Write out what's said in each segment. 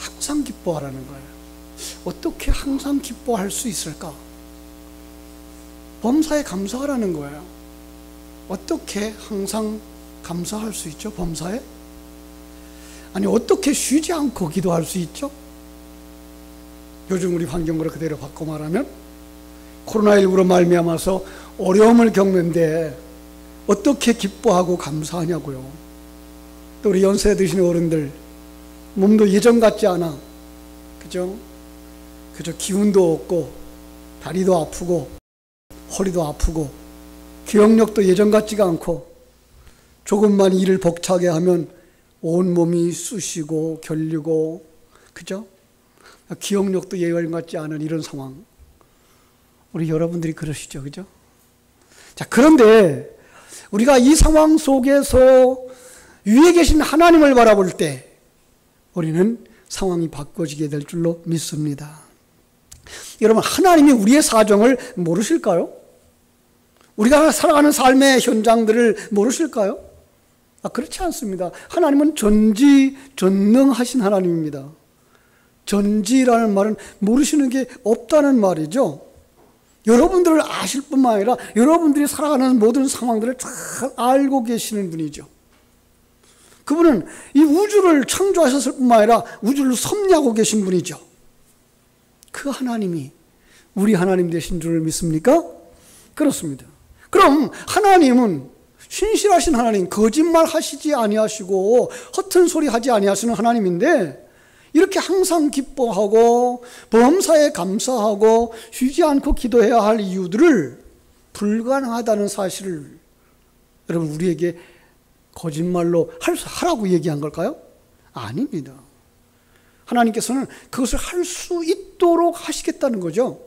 항상 기뻐하라는 거예요. 어떻게 항상 기뻐할 수 있을까? 범사에 감사하라는 거예요. 어떻게 항상 감사할 수 있죠? 범사에? 아니, 어떻게 쉬지 않고 기도할 수 있죠? 요즘 우리 환경으로 그대로 바꿔 말하면 코로나19로 말미암아서 어려움을 겪는데 어떻게 기뻐하고 감사하냐고요. 또 우리 연세 드신 어른들 몸도 예전 같지 않아. 그죠? 기운도 없고 다리도 아프고 허리도 아프고 기억력도 예전 같지가 않고 조금만 일을 벅차게 하면 온몸이 쑤시고 결리고, 그죠? 기억력도 예전 같지 않은 이런 상황. 우리 여러분들이 그러시죠, 그죠? 자, 그런데 우리가 이 상황 속에서 위에 계신 하나님을 바라볼 때 우리는 상황이 바꿔지게 될 줄로 믿습니다. 여러분, 하나님이 우리의 사정을 모르실까요? 우리가 살아가는 삶의 현장들을 모르실까요? 그렇지 않습니다. 하나님은 전지전능하신 하나님입니다. 전지라는 말은 모르시는 게 없다는 말이죠. 여러분들을 아실 뿐만 아니라 여러분들이 살아가는 모든 상황들을 잘 알고 계시는 분이죠. 그분은 이 우주를 창조하셨을 뿐만 아니라 우주를 섭리하고 계신 분이죠. 그 하나님이 우리 하나님 되신 줄 믿습니까? 그렇습니다. 그럼 하나님은 신실하신 하나님, 거짓말 하시지 아니하시고 허튼 소리 하지 아니하시는 하나님인데, 이렇게 항상 기뻐하고 범사에 감사하고 쉬지 않고 기도해야 할 이유들을 불가능하다는 사실을 여러분 우리에게 거짓말로 하라고 얘기한 걸까요? 아닙니다. 하나님께서는 그것을 할 수 있도록 하시겠다는 거죠.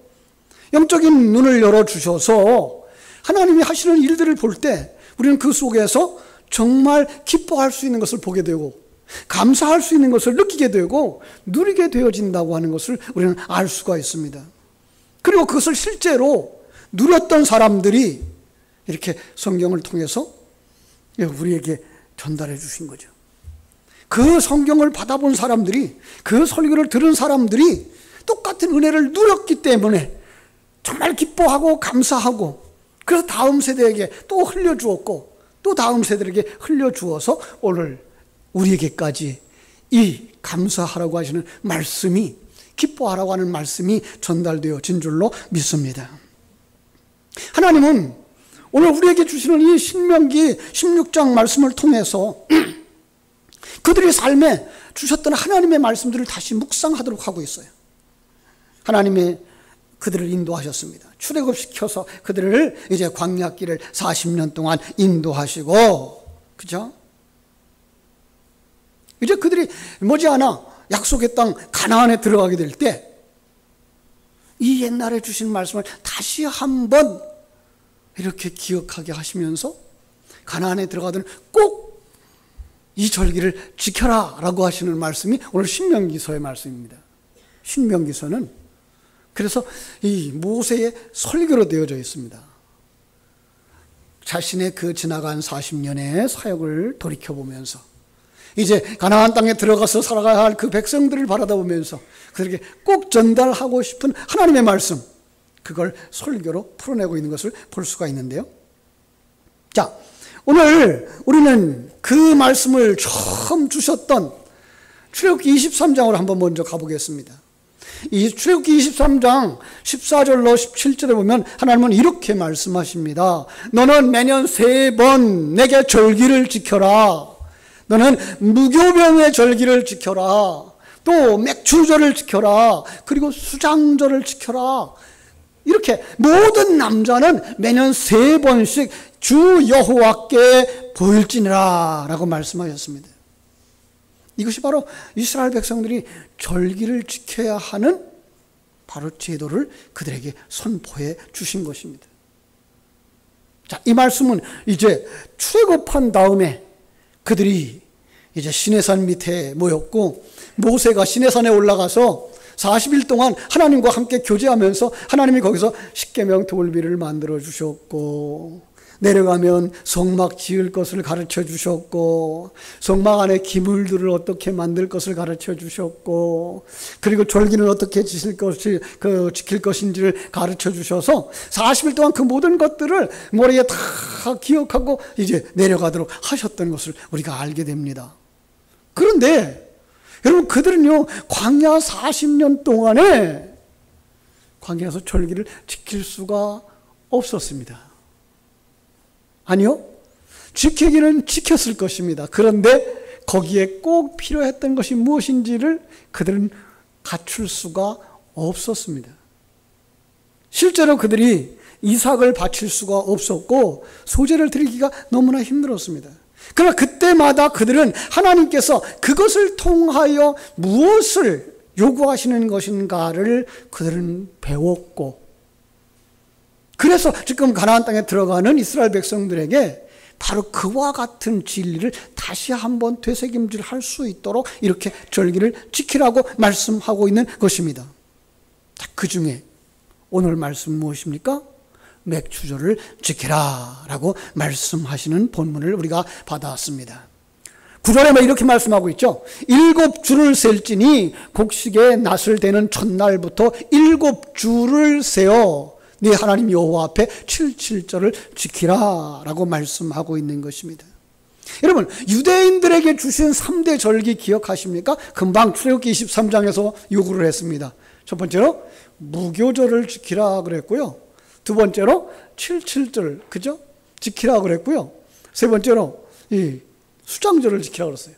영적인 눈을 열어주셔서 하나님이 하시는 일들을 볼 때 우리는 그 속에서 정말 기뻐할 수 있는 것을 보게 되고 감사할 수 있는 것을 느끼게 되고 누리게 되어진다고 하는 것을 우리는 알 수가 있습니다. 그리고 그것을 실제로 누렸던 사람들이 이렇게 성경을 통해서 우리에게 전달해 주신 거죠. 그 성경을 받아본 사람들이, 그 설교를 들은 사람들이 똑같은 은혜를 누렸기 때문에 정말 기뻐하고 감사하고, 그래서 다음 세대에게 또 흘려주었고 또 다음 세대에게 흘려주어서 오늘 우리에게까지 이 감사하라고 하시는 말씀이, 기뻐하라고 하는 말씀이 전달되어진 줄로 믿습니다. 하나님은 오늘 우리에게 주시는 이 신명기 16장 말씀을 통해서 그들의 삶에 주셨던 하나님의 말씀들을 다시 묵상하도록 하고 있어요. 하나님의 그들을 인도하셨습니다. 출애굽시켜서 그들을 이제 광야길을 40년 동안 인도하시고, 그죠? 이제 그들이 머지않아 약속의 땅 가나안에 들어가게 될 때 이 옛날에 주신 말씀을 다시 한번 이렇게 기억하게 하시면서 가나안에 들어가든 꼭 이 절기를 지켜라 라고 하시는 말씀이 오늘 신명기서의 말씀입니다. 신명기서는 그래서 이 모세의 설교로 되어져 있습니다. 자신의 그 지나간 40년의 사역을 돌이켜보면서 이제 가나안 땅에 들어가서 살아가야 할 그 백성들을 바라다보면서 그들에게 꼭 전달하고 싶은 하나님의 말씀, 그걸 설교로 풀어내고 있는 것을 볼 수가 있는데요. 자, 오늘 우리는 그 말씀을 처음 주셨던 출애굽기 23장으로 한번 먼저 가보겠습니다. 이 출애굽기 23장 14절로 17절에 보면 하나님은 이렇게 말씀하십니다. 너는 매년 3번 내게 절기를 지켜라. 너는 무교병의 절기를 지켜라. 또 맥주절을 지켜라. 그리고 수장절을 지켜라. 이렇게 모든 남자는 매년 3번씩 주 여호와께 보일지니라 라고 말씀하셨습니다. 이것이 바로 이스라엘 백성들이 절기를 지켜야 하는 바로 제도를 그들에게 선포해 주신 것입니다. 자, 이 말씀은 이제 출애굽한 다음에 그들이 이제 시내산 밑에 모였고, 모세가 시내산에 올라가서 40일 동안 하나님과 함께 교제하면서 하나님이 거기서 십계명 돌비를 만들어 주셨고, 내려가면 성막 지을 것을 가르쳐 주셨고, 성막 안에 기물들을 어떻게 만들 것을 가르쳐 주셨고, 그리고 절기는 어떻게 지킬 것인지를 가르쳐 주셔서 40일 동안 그 모든 것들을 머리에 다 기억하고 이제 내려가도록 하셨던 것을 우리가 알게 됩니다. 그런데 여러분, 그들은요, 광야 40년 동안에 광야에서 절기를 지킬 수가 없었습니다. 아니요, 지키기는 지켰을 것입니다. 그런데 거기에 꼭 필요했던 것이 무엇인지를 그들은 갖출 수가 없었습니다. 실제로 그들이 이삭을 바칠 수가 없었고 소제를 드리기가 너무나 힘들었습니다. 그러나 그때마다 그들은 하나님께서 그것을 통하여 무엇을 요구하시는 것인가를 그들은 배웠고, 그래서 지금 가나안 땅에 들어가는 이스라엘 백성들에게 바로 그와 같은 진리를 다시 한번 되새김질할 수 있도록 이렇게 절기를 지키라고 말씀하고 있는 것입니다. 그 중에 오늘 말씀 무엇입니까? 맥추절을 지키라 라고 말씀하시는 본문을 우리가 받아왔습니다. 9절에 이렇게 말씀하고 있죠. 7주를 셀지니 곡식의 낫을 대는 첫날부터 7주를 세어 네 하나님 여호와 앞에 77절을 지키라 라고 말씀하고 있는 것입니다. 여러분, 유대인들에게 주신 3대 절기 기억하십니까? 금방 출애굽기 23장에서 요구를 했습니다. 첫 번째로 무교절을 지키라 그랬고요. 두 번째로 77절, 그죠? 지키라 그랬고요. 세 번째로 이 수장절을 지키라 그랬어요.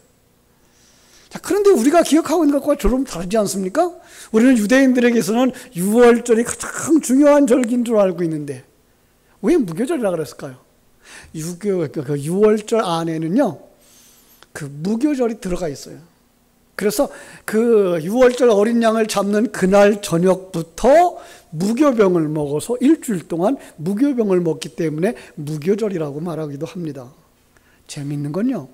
자, 그런데 우리가 기억하고 있는 것과 조금 다르지 않습니까? 우리는 유대인들에게서는 유월절이 가장 중요한 절기인 줄 알고 있는데 왜 무교절이라 그랬을까요? 유월절 안에는요, 그 무교절이 들어가 있어요. 그래서 그 유월절 어린 양을 잡는 그날 저녁부터 무교병을 먹어서 일주일 동안 무교병을 먹기 때문에 무교절이라고 말하기도 합니다. 재미있는 건요,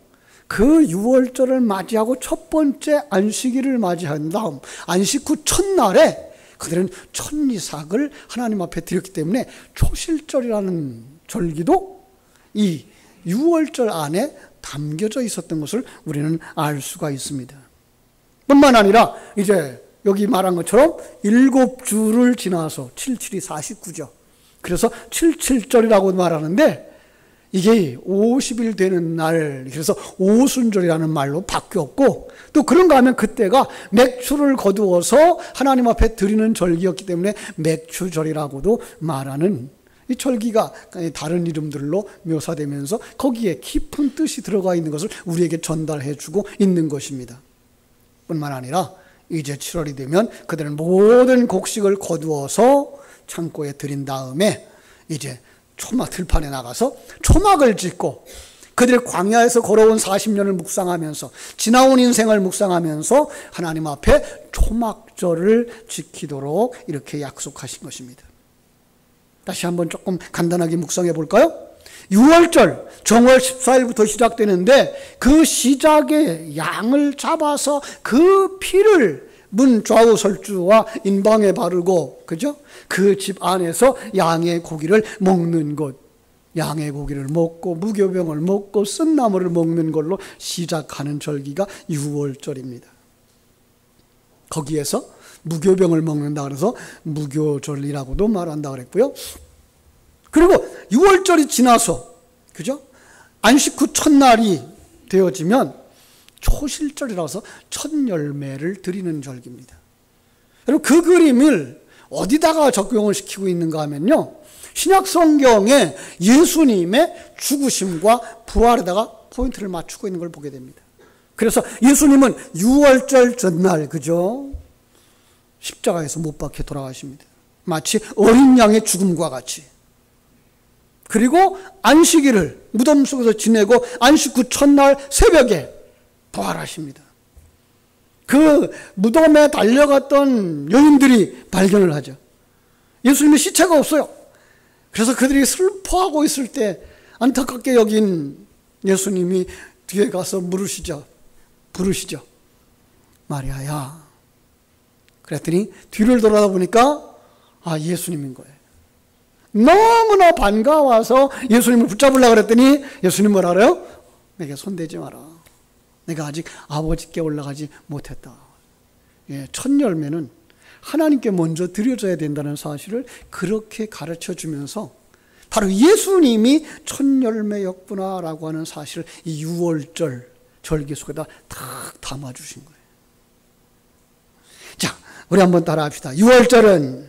그 유월절을 맞이하고 첫 번째 안식일을 맞이한 다음 안식 후 첫날에 그들은 천이삭을 하나님 앞에 드렸기 때문에 초실절이라는 절기도 이 유월절 안에 담겨져 있었던 것을 우리는 알 수가 있습니다. 뿐만 아니라 이제 여기 말한 것처럼 7주를 지나서 77이 49죠. 그래서 77절이라고 말하는데 이게 50일 되는 날, 그래서 오순절이라는 말로 바뀌었고, 또 그런가 하면 그때가 맥추를 거두어서 하나님 앞에 드리는 절기였기 때문에 맥추절이라고도 말하는, 이 절기가 다른 이름들로 묘사되면서 거기에 깊은 뜻이 들어가 있는 것을 우리에게 전달해 주고 있는 것입니다. 뿐만 아니라 이제 7월이 되면 그들은 모든 곡식을 거두어서 창고에 들인 다음에 이제 초막 들판에 나가서 초막을 짓고 그들의 광야에서 걸어온 40년을 묵상하면서 지나온 인생을 묵상하면서 하나님 앞에 초막절을 지키도록 이렇게 약속하신 것입니다. 다시 한번 조금 간단하게 묵상해 볼까요? 6월절 정월 14일부터 시작되는데 그 시작에 양을 잡아서 그 피를 문 좌우 설주와 인방에 바르고, 그죠? 그 집 안에서 양의 고기를 먹는 것, 양의 고기를 먹고 무교병을 먹고 쓴나물을 먹는 걸로 시작하는 절기가 6월절입니다. 거기에서 무교병을 먹는다 그래서 무교절이라고도 말한다 그랬고요. 그리고 6월절이 지나서, 그죠? 안식 후 첫날이 되어지면 초실절이라고 해서 첫 열매를 드리는 절기입니다. 여러분, 그 그림을 어디다가 적용을 시키고 있는가 하면요, 신약 성경에 예수님의 죽으심과 부활에다가 포인트를 맞추고 있는 걸 보게 됩니다. 그래서 예수님은 6월절 전날, 그죠? 십자가에서 못 박혀 돌아가십니다. 마치 어린 양의 죽음과 같이. 그리고 안식일을 무덤 속에서 지내고 안식 후 첫날 새벽에 부활하십니다. 그 무덤에 달려갔던 여인들이 발견을 하죠. 예수님의 시체가 없어요. 그래서 그들이 슬퍼하고 있을 때 안타깝게 여긴 예수님이 뒤에 가서 부르시죠. 마리아야. 그랬더니 뒤를 돌아다 보니까 예수님인 거예요. 너무나 반가워서 예수님을 붙잡으려고 그랬더니 예수님 뭐라 그래요? 내게 손대지 마라. 내가 아직 아버지께 올라가지 못했다. 예, 첫 열매는 하나님께 먼저 드려져야 된다는 사실을 그렇게 가르쳐 주면서 바로 예수님이 첫 열매였구나라고 하는 사실을 이 6월절 절기 속에다 탁 담아주신 거예요. 자, 우리 한번 따라 합시다. 6월절은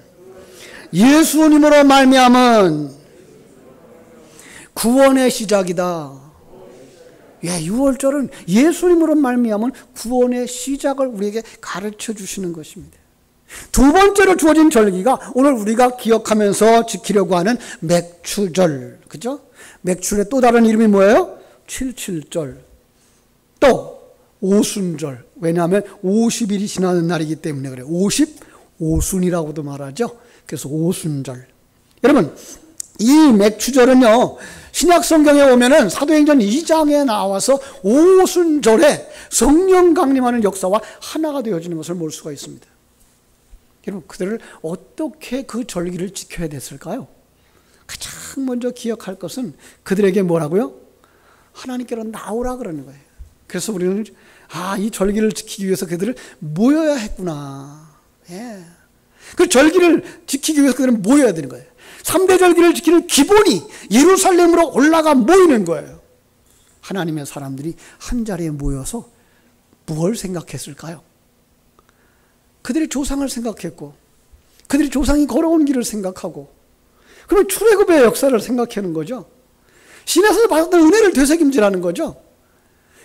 예수님으로 말미암은 구원의 시작이다. 예, 6월절은 예수님으로 말미암은 구원의 시작을 우리에게 가르쳐 주시는 것입니다. 두 번째로 주어진 절기가 오늘 우리가 기억하면서 지키려고 하는 맥추절. 그죠? 맥출의 또 다른 이름이 뭐예요? 칠칠절. 또 오순절. 왜냐하면 50일이 지나는 날이기 때문에 그래요. 50오순이라고도 말하죠. 그래서 오순절. 여러분, 이 맥추절은요, 신약 성경에 보면은 사도행전 2장에 나와서 오순절에 성령 강림하는 역사와 하나가 되어지는 것을 볼 수가 있습니다. 여러분, 그들을 어떻게 그 절기를 지켜야 됐을까요? 가장 먼저 기억할 것은 그들에게 뭐라고요? 하나님께로 나오라 그러는 거예요. 그래서 우리는 이 절기를 지키기 위해서 그들을 모여야 했구나. 예. 그 절기를 지키기 위해서 그들은 모여야 되는 거예요. 3대 절기를 지키는 기본이 예루살렘으로 올라가 모이는 거예요. 하나님의 사람들이 한 자리에 모여서 무엇을 생각했을까요? 그들의 조상을 생각했고, 그들의 조상이 걸어온 길을 생각하고, 그러면 출애굽의 역사를 생각하는 거죠. 신에서 받았던 은혜를 되새김질하는 거죠.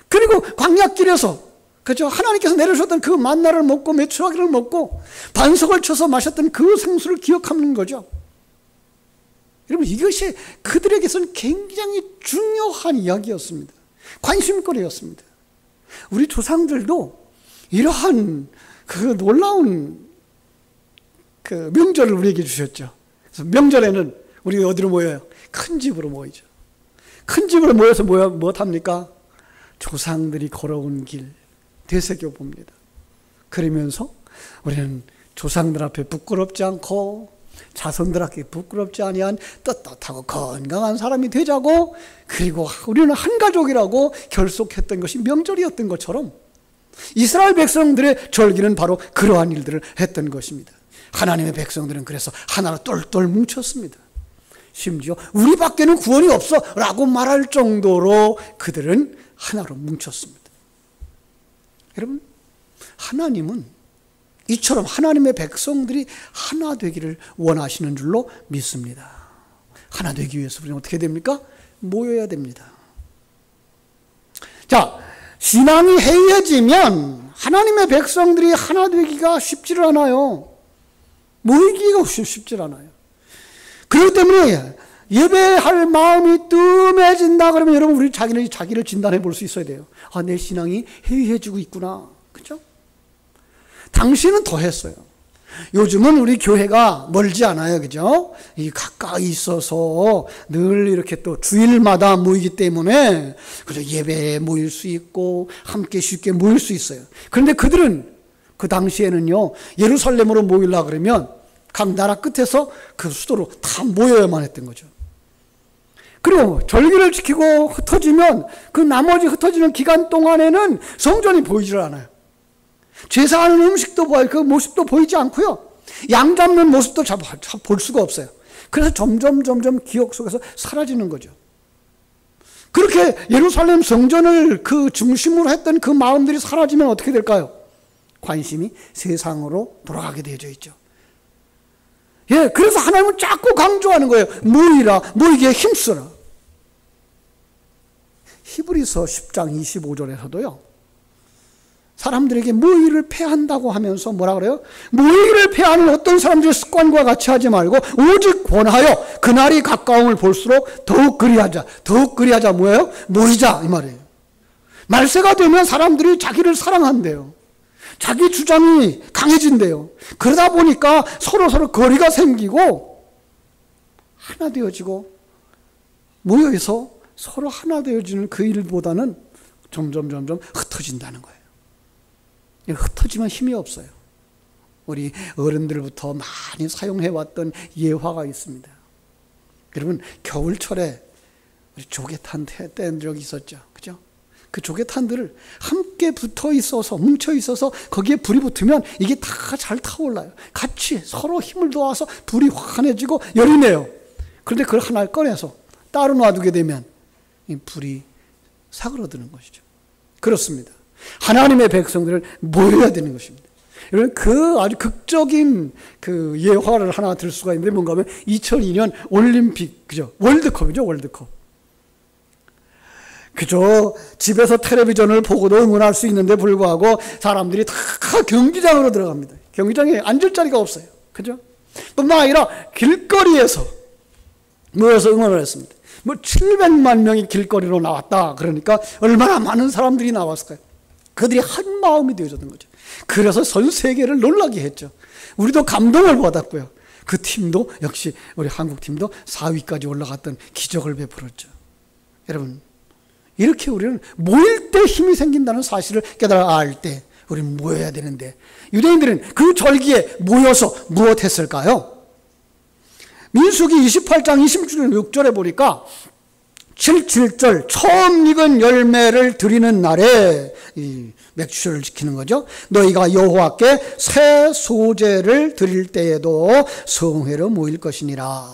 그리고 광야길에서 그렇죠? 하나님께서 내려주셨던 그 만나를 먹고 메추라기를 먹고 반석을 쳐서 마셨던 그 생수를 기억하는 거죠. 여러분, 이것이 그들에게서는 굉장히 중요한 이야기였습니다. 관심거리였습니다. 우리 조상들도 이러한 그 놀라운 그 명절을 우리에게 주셨죠. 그래서 명절에는 우리 어디로 모여요? 큰 집으로 모이죠. 큰 집으로 모여서 무엇합니까? 조상들이 걸어온 길 되새겨 봅니다. 그러면서 우리는 조상들 앞에 부끄럽지 않고 자손들 앞에 부끄럽지 아니한 떳떳하고 건강한 사람이 되자고, 그리고 우리는 한 가족이라고 결속했던 것이 명절이었던 것처럼 이스라엘 백성들의 절기는 바로 그러한 일들을 했던 것입니다. 하나님의 백성들은 그래서 하나로 똘똘 뭉쳤습니다. 심지어 우리밖에는 구원이 없어 라고 말할 정도로 그들은 하나로 뭉쳤습니다. 여러분, 하나님은 이처럼 하나님의 백성들이 하나 되기를 원하시는 줄로 믿습니다. 하나 되기 위해서 우리는 어떻게 됩니까? 모여야 됩니다. 자, 신앙이 해이해지면 하나님의 백성들이 하나 되기가 쉽지를 않아요. 모이기가 쉽지를 않아요. 그렇기 때문에 예배할 마음이 뜸해진다 그러면 여러분, 우리 자기를 진단해 볼 수 있어야 돼요. 내 신앙이 해이해지고 있구나. 그죠? 당시는 더 했어요. 요즘은 우리 교회가 멀지 않아요. 그죠? 이 가까이 있어서 늘 이렇게 또 주일마다 모이기 때문에 그죠? 예배에 모일 수 있고 함께 쉽게 모일 수 있어요. 그런데 그들은 그 당시에는요, 예루살렘으로 모이려고 그러면 각 나라 끝에서 그 수도로 다 모여야만 했던 거죠. 그리고 절기를 지키고 흩어지면 그 나머지 흩어지는 기간 동안에는 성전이 보이질 않아요. 제사하는 음식도 그 모습도 보이지 않고요. 양 잡는 모습도 볼 수가 없어요. 그래서 점점 기억 속에서 사라지는 거죠. 그렇게 예루살렘 성전을 그 중심으로 했던 그 마음들이 사라지면 어떻게 될까요? 관심이 세상으로 돌아가게 되어져 있죠. 예, 그래서 하나님은 자꾸 강조하는 거예요. 모이라, 모이기에 힘쓰라. 히브리서 10장 25절에서도요. 사람들에게 모이를 패한다고 하면서 뭐라 그래요? 모이를 패하는 어떤 사람들의 습관과 같이 하지 말고 오직 권하여 그날이 가까움을 볼수록 더욱 그리하자. 더욱 그리하자 뭐예요? 모이자 이 말이에요. 말세가 되면 사람들이 자기를 사랑한대요. 자기 주장이 강해진대요. 그러다 보니까 서로 거리가 생기고 하나 되어지고 모여서 서로 하나 되어지는 그 일보다는 점점 흩어진다는 거예요. 흩어지면 힘이 없어요. 우리 어른들부터 많이 사용해왔던 예화가 있습니다. 여러분, 겨울철에 우리 조개탄 뗀 적이 있었죠. 그죠? 그 조개탄들을 함께 붙어 있어서, 뭉쳐 있어서 거기에 불이 붙으면 이게 다 잘 타올라요. 같이 서로 힘을 도와서 불이 환해지고 열이 내요. 그런데 그걸 하나를 꺼내서 따로 놔두게 되면 이 불이 사그러드는 것이죠. 그렇습니다. 하나님의 백성들을 모여야 되는 것입니다. 여러분, 그 아주 극적인 그 예화를 하나 들 수가 있는데 뭔가 하면 2002년 올림픽, 그죠? 월드컵이죠, 월드컵. 그죠? 집에서 텔레비전을 보고도 응원할 수 있는데 불구하고 사람들이 다 경기장으로 들어갑니다. 경기장에 앉을 자리가 없어요. 그죠? 뿐만 아니라 길거리에서 모여서 응원을 했습니다. 700만 명이 길거리로 나왔다. 그러니까 얼마나 많은 사람들이 나왔을까요? 그들이 한 마음이 되어졌던 거죠. 그래서 전 세계를 놀라게 했죠. 우리도 감동을 받았고요. 그 팀도 역시 우리 한국 팀도 4위까지 올라갔던 기적을 베풀었죠. 여러분, 이렇게 우리는 모일 때 힘이 생긴다는 사실을 깨달아 알 때 우리는 모여야 되는데, 유대인들은 그 절기에 모여서 무엇 했을까요? 민수기 28장 26절에 보니까 77절 처음 익은 열매를 드리는 날에 이 맥주절을 지키는 거죠. 너희가 여호와께 새 소제를 드릴 때에도 성회로 모일 것이니라.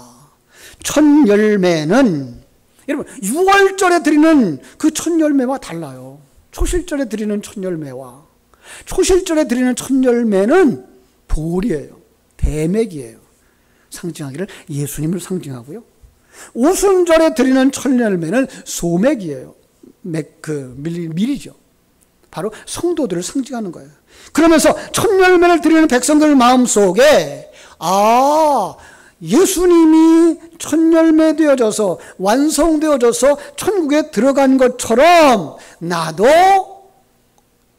첫 열매는 여러분 6월절에 드리는 그 첫 열매와 달라요. 초실절에 드리는 첫 열매와 초실절에 드리는 첫 열매는 보리예요. 대맥이에요. 상징하기를 예수님을 상징하고요. 오순절에 드리는 첫 열매는 소맥이에요. 밀이죠. 바로 성도들을 상징하는 거예요. 그러면서 첫 열매를 드리는 백성들 마음속에 예수님이 첫 열매 되어져서 완성되어져서 천국에 들어간 것처럼 나도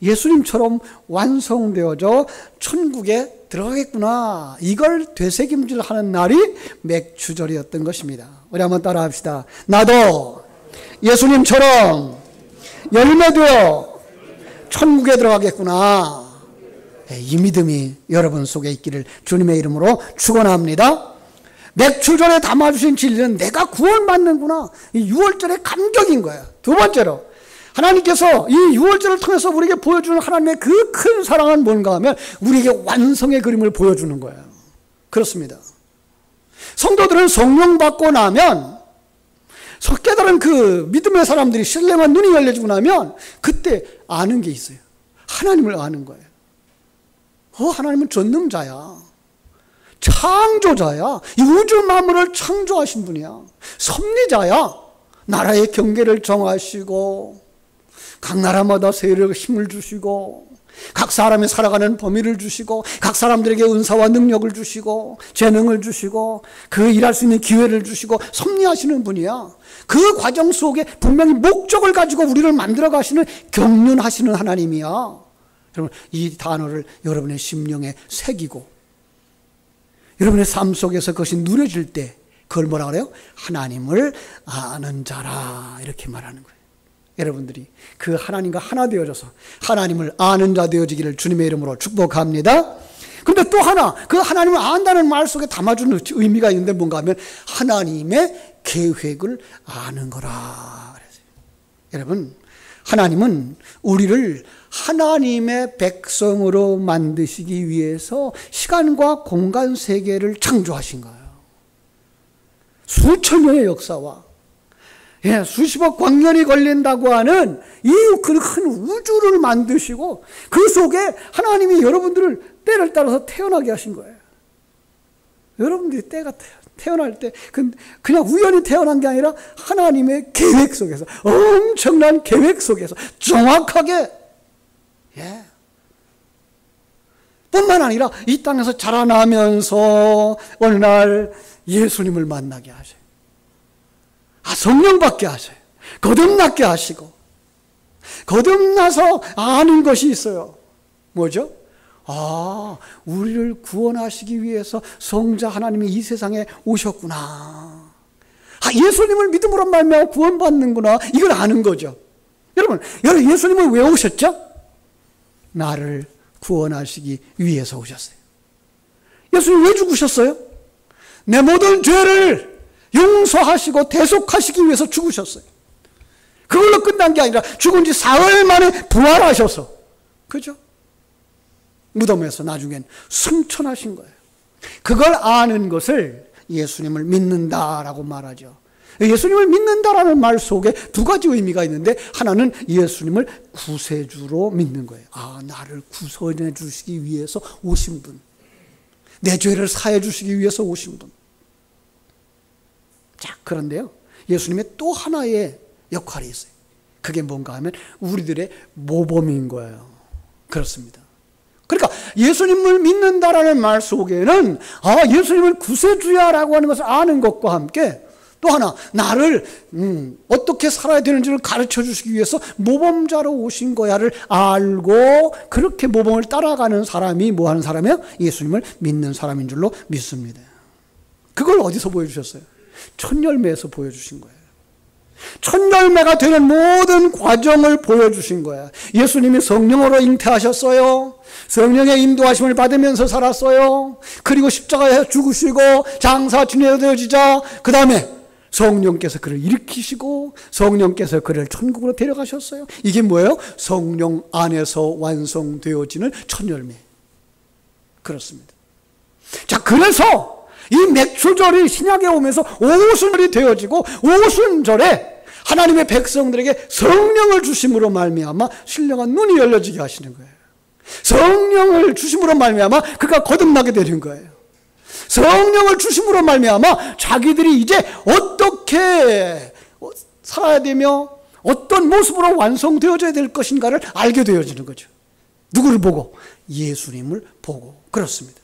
예수님처럼 완성되어져 천국에 들어가겠구나. 이걸 되새김질하는 날이 맥주절이었던 것입니다. 우리 한번 따라합시다. 나도 예수님처럼 열매되어 천국에 들어가겠구나. 이 믿음이 여러분 속에 있기를 주님의 이름으로 축원합니다. 맥주절에 담아주신 진리는 내가 구원받는구나. 이 6월절의 감격인 거예요. 두 번째로 하나님께서 이 6월절을 통해서 우리에게 보여주는 하나님의 그 큰 사랑은 뭔가 하면 우리에게 완성의 그림을 보여주는 거예요. 그렇습니다. 성도들은 성령 받고 나면 깨달은 그 믿음의 사람들이 신령한 눈이 열려지고 나면 그때 아는 게 있어요. 하나님을 아는 거예요. 하나님은 전능자야. 창조자야. 이 우주 만물을 창조하신 분이야. 섭리자야. 나라의 경계를 정하시고 각 나라마다 세력 힘을 주시고 각 사람이 살아가는 범위를 주시고 각 사람들에게 은사와 능력을 주시고 재능을 주시고 그 일할 수 있는 기회를 주시고 섭리하시는 분이야. 그 과정 속에 분명히 목적을 가지고 우리를 만들어 가시는 경륜하시는 하나님이야. 여러분, 이 단어를 여러분의 심령에 새기고 여러분의 삶 속에서 그것이 누려질 때 그걸 뭐라 그래요? 하나님을 아는 자라, 이렇게 말하는 거예요. 여러분들이 그 하나님과 하나 되어져서 하나님을 아는 자 되어지기를 주님의 이름으로 축복합니다. 그런데 또 하나, 그 하나님을 안다는 말 속에 담아주는 의미가 있는데 뭔가 하면 하나님의 계획을 아는 거라 그랬어요. 여러분, 하나님은 우리를 하나님의 백성으로 만드시기 위해서 시간과 공간 세계를 창조하신 거예요. 수천 년의 역사와 수십억 광년이 걸린다고 하는 이 큰 우주를 만드시고 그 속에 하나님이 여러분들을 때를 따라서 태어나게 하신 거예요. 여러분들이 때가 태어날 때 그냥 우연히 태어난 게 아니라 하나님의 계획 속에서, 엄청난 계획 속에서 정확하게, 뿐만 아니라 이 땅에서 자라나면서 어느 날 예수님을 만나게 하셔요. 성령 받게 하셔요. 거듭나게 하시고, 거듭나서 아는 것이 있어요. 뭐죠? 우리를 구원하시기 위해서 성자 하나님이 이 세상에 오셨구나. 예수님을 믿음으로 말미암아 구원받는구나. 이걸 아는 거죠. 여러분 예수님은 왜 오셨죠? 나를 구원하시기 위해서 오셨어요. 예수님 왜 죽으셨어요? 내 모든 죄를 용서하시고 대속하시기 위해서 죽으셨어요. 그걸로 끝난 게 아니라 죽은 지 사흘 만에 부활하셔서, 그죠? 무덤에서 나중엔 승천하신 거예요. 그걸 아는 것을 예수님을 믿는다라고 말하죠. 예수님을 믿는다라는 말 속에 두 가지 의미가 있는데, 하나는 예수님을 구세주로 믿는 거예요. 아, 나를 구원해 주시기 위해서 오신 분, 내 죄를 사해 주시기 위해서 오신 분. 자, 그런데요, 예수님의 또 하나의 역할이 있어요. 그게 뭔가 하면 우리들의 모범인 거예요. 그렇습니다. 그러니까 예수님을 믿는다라는 말 속에는, 아, 예수님을 구세주야라고 하는 것을 아는 것과 함께 또 하나, 나를 어떻게 살아야 되는지를 가르쳐 주시기 위해서 모범자로 오신 거야를 알고, 그렇게 모범을 따라가는 사람이 뭐 하는 사람이에요? 예수님을 믿는 사람인 줄로 믿습니다. 그걸 어디서 보여주셨어요? 첫 열매에서 보여주신 거예요. 첫 열매가 되는 모든 과정을 보여주신 거야. 예수님이 성령으로 잉태하셨어요. 성령의 인도하심을 받으면서 살았어요. 그리고 십자가에 죽으시고 장사 지내어지자, 그 다음에 성령께서 그를 일으키시고 성령께서 그를 천국으로 데려가셨어요. 이게 뭐예요? 성령 안에서 완성되어지는 첫 열매. 그렇습니다. 자, 그래서 이 맥추절이 신약에 오면서 오순절이 되어지고, 오순절에 하나님의 백성들에게 성령을 주심으로 말미암아 신령한 눈이 열려지게 하시는 거예요. 성령을 주심으로 말미암아 그가 거듭나게 되는 거예요. 성령을 주심으로 말미암아 자기들이 이제 어떻게 살아야 되며 어떤 모습으로 완성되어져야 될 것인가를 알게 되어지는 거죠. 누구를 보고? 예수님을 보고. 그렇습니다.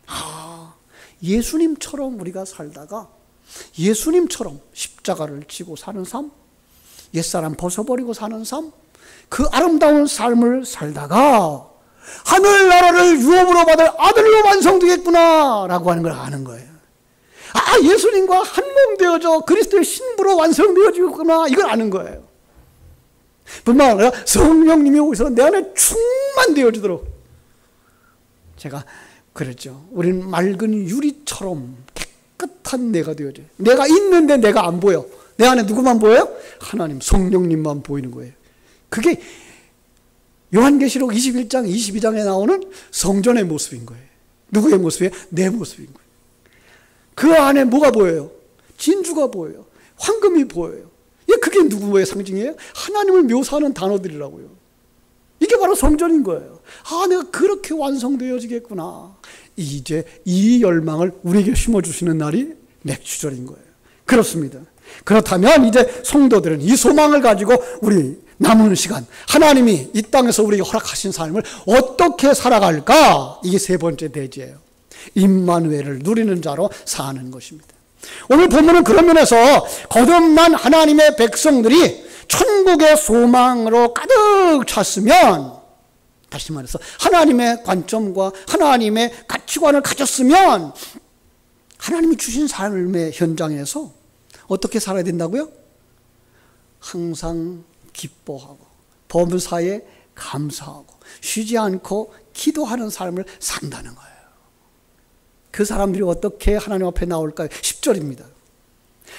아, 예수님처럼 우리가 살다가 예수님처럼 십자가를 지고 사는 삶, 옛사람 벗어버리고 사는 삶, 그 아름다운 삶을 살다가 하늘나라를 유업으로 받을 아들로 완성되겠구나 라고 하는 걸 아는 거예요. 아, 예수님과 한 몸 되어져 그리스도의 신부로 완성되어지겠구나, 이걸 아는 거예요. 뿐만 아니라 성령님이 오셔서 내 안에 충만되어지도록, 제가 그랬죠. 우리는 맑은 유리처럼 깨끗한 내가 되어져요. 내가 있는데 내가 안 보여. 내 안에 누구만 보여요? 하나님, 성령님만 보이는 거예요. 그게 요한계시록 21장, 22장에 나오는 성전의 모습인 거예요. 누구의 모습이에요? 내 모습인 거예요. 그 안에 뭐가 보여요? 진주가 보여요. 황금이 보여요. 그게 누구의 상징이에요? 하나님을 묘사하는 단어들이라고요. 이게 바로 성전인 거예요. 아, 내가 그렇게 완성되어지겠구나. 이제 이 열망을 우리에게 심어주시는 날이 맥추절인 거예요. 그렇습니다. 그렇다면 이제 성도들은 이 소망을 가지고 우리 남은 시간, 하나님이 이 땅에서 우리에게 허락하신 삶을 어떻게 살아갈까? 이게 세 번째 대지예요. 임마누엘을 누리는 자로 사는 것입니다. 오늘 본문은 그런 면에서 거듭난 하나님의 백성들이 천국의 소망으로 가득 찼으면, 다시 말해서 하나님의 관점과 하나님의 가치관을 가졌으면 하나님이 주신 삶의 현장에서 어떻게 살아야 된다고요? 항상 기뻐하고 범사에 감사하고 쉬지 않고 기도하는 삶을 산다는 거예요. 그 사람들이 어떻게 하나님 앞에 나올까요? 10절입니다.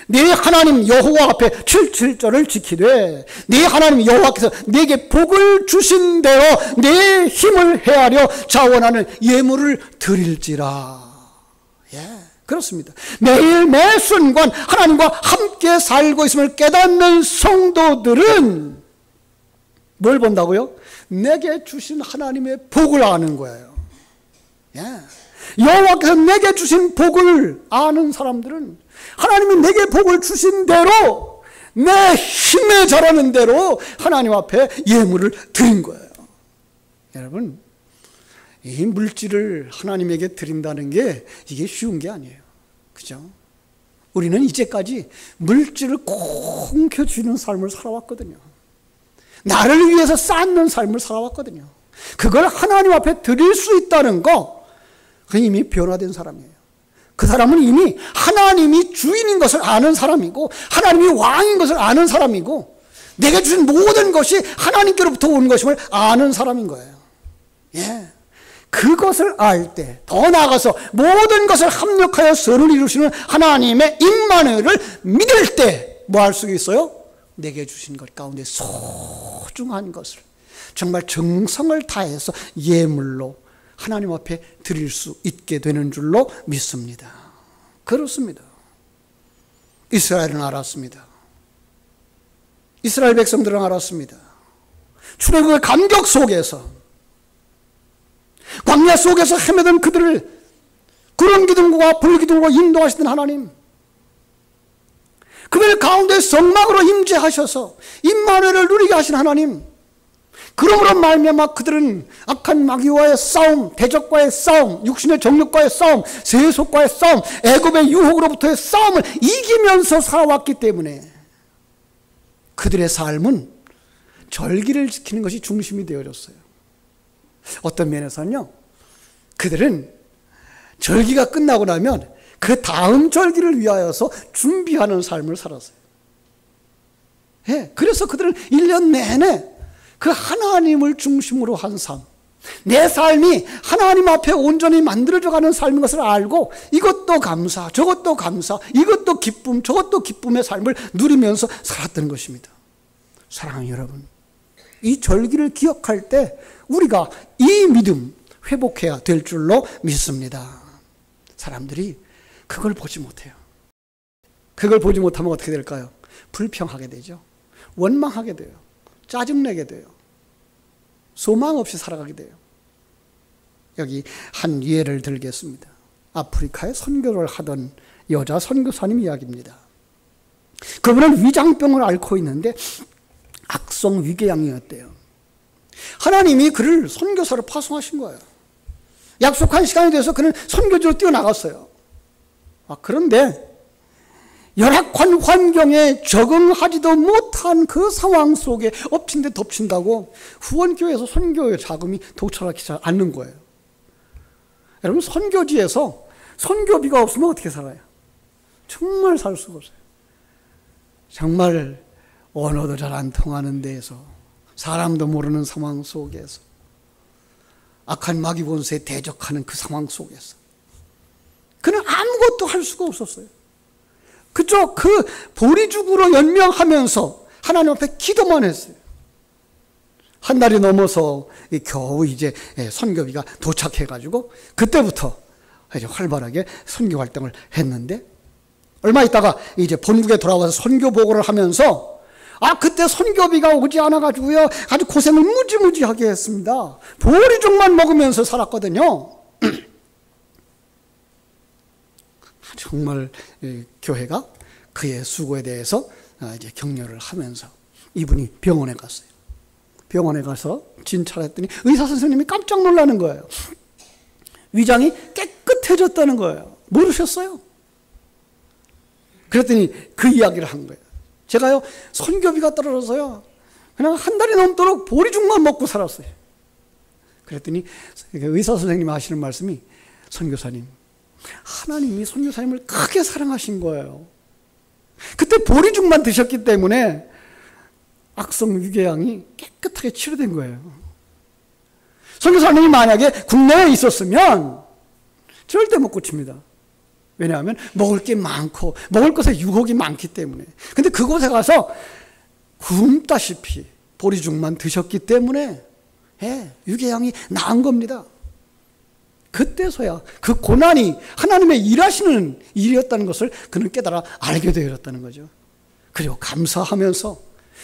내 하나님 여호와 앞에 7절을 지키되 내 하나님 여호와께서 내게 복을 주신 대로 내 힘을 헤아려 자원하는 예물을 드릴지라. 그렇습니다. 매일 매 순간 하나님과 함께 살고 있음을 깨닫는 성도들은 뭘 본다고요? 내게 주신 하나님의 복을 아는 거예요. 여호와께서 내게 주신 복을 아는 사람들은 하나님이 내게 복을 주신 대로, 내 힘에 자라는 대로 하나님 앞에 예물을 드린 거예요. 여러분, 이 물질을 하나님에게 드린다는 게 이게 쉬운 게 아니에요. 그죠? 우리는 이제까지 물질을 공켜주는 삶을 살아왔거든요. 나를 위해서 쌓는 삶을 살아왔거든요. 그걸 하나님 앞에 드릴 수 있다는 거, 그건 이미 변화된 사람이에요. 그 사람은 이미 하나님이 주인인 것을 아는 사람이고 하나님이 왕인 것을 아는 사람이고 내게 주신 모든 것이 하나님께로부터 온 것임을 아는 사람인 거예요. 그것을 알 때, 더 나아가서 모든 것을 합력하여 선을 이루시는 하나님의 임마누엘을 믿을 때 뭐 할 수 있어요? 내게 주신 것 가운데 소중한 것을 정말 정성을 다해서 예물로 하나님 앞에 드릴 수 있게 되는 줄로 믿습니다. 그렇습니다. 이스라엘은 알았습니다. 이스라엘 백성들은 알았습니다. 출애굽의 감격 속에서, 광야 속에서 헤매던 그들을 구름 기둥과 불 기둥으로 인도하시던 하나님, 그들 가운데 성막으로 임재하셔서 임마누엘을 누리게 하신 하나님, 그러므로 말미암아 그들은 악한 마귀와의 싸움, 대적과의 싸움, 육신의 정력과의 싸움, 세속과의 싸움, 애굽의 유혹으로부터의 싸움을 이기면서 살아왔기 때문에 그들의 삶은 절기를 지키는 것이 중심이 되어졌어요. 어떤 면에서는요, 그들은 절기가 끝나고 나면 그 다음 절기를 위하여서 준비하는 삶을 살았어요. 예, 그래서 그들은 1년 내내 그 하나님을 중심으로 한 삶, 내 삶이 하나님 앞에 온전히 만들어져 가는 삶인 것을 알고 이것도 감사, 저것도 감사, 이것도 기쁨, 저것도 기쁨의 삶을 누리면서 살았던 것입니다. 사랑하는 여러분, 이 절기를 기억할 때 우리가 이 믿음 회복해야 될 줄로 믿습니다. 사람들이 그걸 보지 못해요. 그걸 보지 못하면 어떻게 될까요? 불평하게 되죠. 원망하게 돼요. 짜증내게 돼요. 소망 없이 살아가게 돼요. 여기 한 예를 들겠습니다. 아프리카에 선교를 하던 여자 선교사님 이야기입니다. 그분은 위장병을 앓고 있는데 악성 위궤양이었대요. 하나님이 그를 선교사로 파송하신 거예요. 약속한 시간이 돼서 그는 선교지로 뛰어나갔어요. 그런데 열악한 환경에 적응하지도 못한 그 상황 속에 엎친 데 덮친다고 후원교회에서 선교 자금이 도착하지 않는 거예요. 여러분, 선교지에서 선교비가 없으면 어떻게 살아요? 정말 살 수가 없어요. 정말 언어도 잘 안 통하는 데에서, 사람도 모르는 상황 속에서, 악한 마귀 본세에 대적하는 그 상황 속에서 그는 아무것도 할 수가 없었어요. 그저 그 보리죽으로 연명하면서 하나님 앞에 기도만 했어요. 한 달이 넘어서 겨우 이제 선교비가 도착해가지고 그때부터 이제 활발하게 선교 활동을 했는데, 얼마 있다가 이제 본국에 돌아와서 선교 보고를 하면서 그때 선교비가 오지 않아가지고요 아주 고생을 무지무지하게 했습니다. 보리죽만 먹으면서 살았거든요. 정말 교회가 그의 수고에 대해서 이제 격려를 하면서 이분이 병원에 갔어요. 병원에 가서 진찰을 했더니 의사 선생님이 깜짝 놀라는 거예요. 위장이 깨끗해졌다는 거예요. 모르셨어요? 그랬더니 그 이야기를 한 거예요. 제가요 선교비가 떨어져서요 그냥 한 달이 넘도록 보리죽만 먹고 살았어요. 그랬더니 의사 선생님이 하시는 말씀이, 선교사님, 하나님이 선교사님을 크게 사랑하신 거예요. 그때 보리죽만 드셨기 때문에 악성 위궤양이 깨끗하게 치료된 거예요. 선교사님이 만약에 국내에 있었으면 절대 못 고칩니다. 왜냐하면 먹을 게 많고 먹을 것에 유혹이 많기 때문에. 근데 그곳에 가서 굶다시피 보리죽만 드셨기 때문에 위궤양이 나은 겁니다. 그때서야 그 고난이 하나님의 일하시는 일이었다는 것을 그는 깨달아 알게 되었다는 거죠. 그리고 감사하면서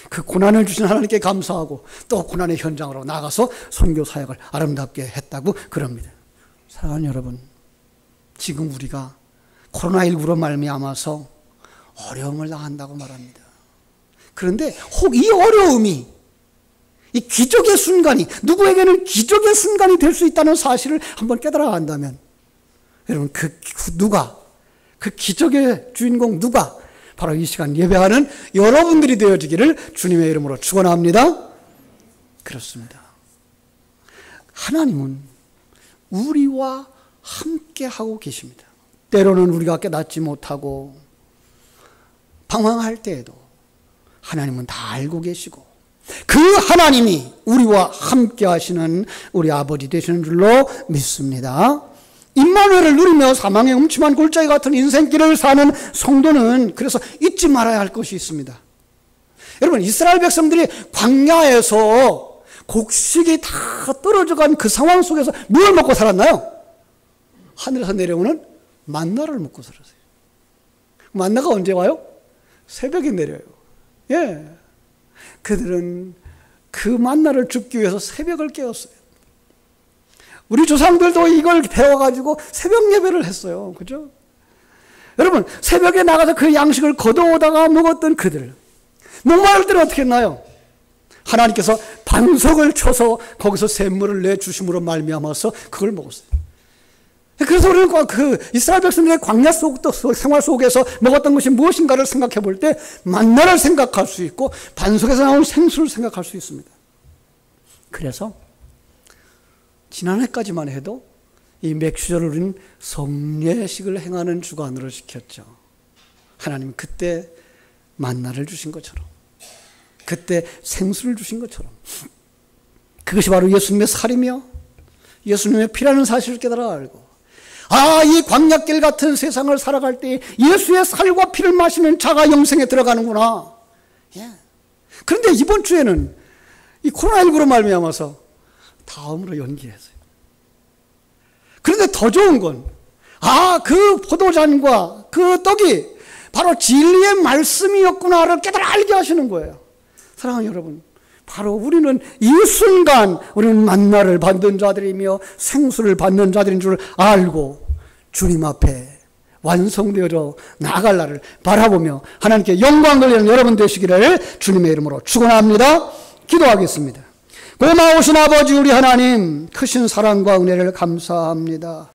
그 고난을 주신 하나님께 감사하고 또 고난의 현장으로 나가서 선교 사역을 아름답게 했다고 그럽니다. 사랑하는 여러분, 지금 우리가 코로나19로 말미암아서 어려움을 당한다고 말합니다. 그런데 혹 이 어려움이, 이 기적의 순간이, 누구에게는 기적의 순간이 될 수 있다는 사실을 한번 깨달아 간다면, 여러분, 그 기적의 주인공 누가? 바로 이 시간 예배하는 여러분들이 되어지기를 주님의 이름으로 축원합니다. 그렇습니다. 하나님은 우리와 함께 하고 계십니다. 때로는 우리가 깨닫지 못하고 방황할 때에도 하나님은 다 알고 계시고 그 하나님이 우리와 함께 하시는 우리 아버지 되시는 줄로 믿습니다. 임마누엘을 누리며 사망의 음침한 골짜기 같은 인생길을 사는 성도는 그래서 잊지 말아야 할 것이 있습니다. 여러분, 이스라엘 백성들이 광야에서 곡식이 다 떨어져간 그 상황 속에서 뭘 먹고 살았나요? 하늘에서 내려오는 만나를 먹고 살았어요. 만나가 언제 와요? 새벽에 내려요. 예. 그들은 그 만나를 줍기 위해서 새벽을 깨웠어요. 우리 조상들도 이걸 배워가지고 새벽 예배를 했어요. 그죠? 여러분, 새벽에 나가서 그 양식을 걷어오다가 먹었던 그들. 목마를 때는 어떻게 했나요? 하나님께서 반석을 쳐서 거기서 샘물을 내주심으로 말미암아서 그걸 먹었어요. 그래서 우리는 그 이스라엘 백성들의 광야 생활 속에서 먹었던 것이 무엇인가를 생각해 볼 때 만나를 생각할 수 있고 반석에서 나온 생수를 생각할 수 있습니다. 그래서 지난해까지만 해도 이 맥주절을 우리는 성례식을 행하는 주간으로 지켰죠. 하나님은 그때 만나를 주신 것처럼, 그때 생수를 주신 것처럼, 그것이 바로 예수님의 살이며 예수님의 피라는 사실을 깨달아 알고, 이 광야길 같은 세상을 살아갈 때 예수의 살과 피를 마시는 자가 영생에 들어가는구나. 예. 그런데 이번 주에는 이 코로나19로 말미암아서 다음으로 연기했어요. 그런데 더 좋은 건, 그 포도잔과 그 떡이 바로 진리의 말씀이었구나를 깨달아 알게 하시는 거예요. 사랑하는 여러분, 바로 우리는 이 순간 우리는 만나를 받는 자들이며 생수를 받는 자들인 줄 알고 주님 앞에 완성되어져 나아갈 날을 바라보며 하나님께 영광 돌리는 여러분 되시기를 주님의 이름으로 축원합니다. 기도하겠습니다. 고마우신 아버지 우리 하나님, 크신 사랑과 은혜를 감사합니다.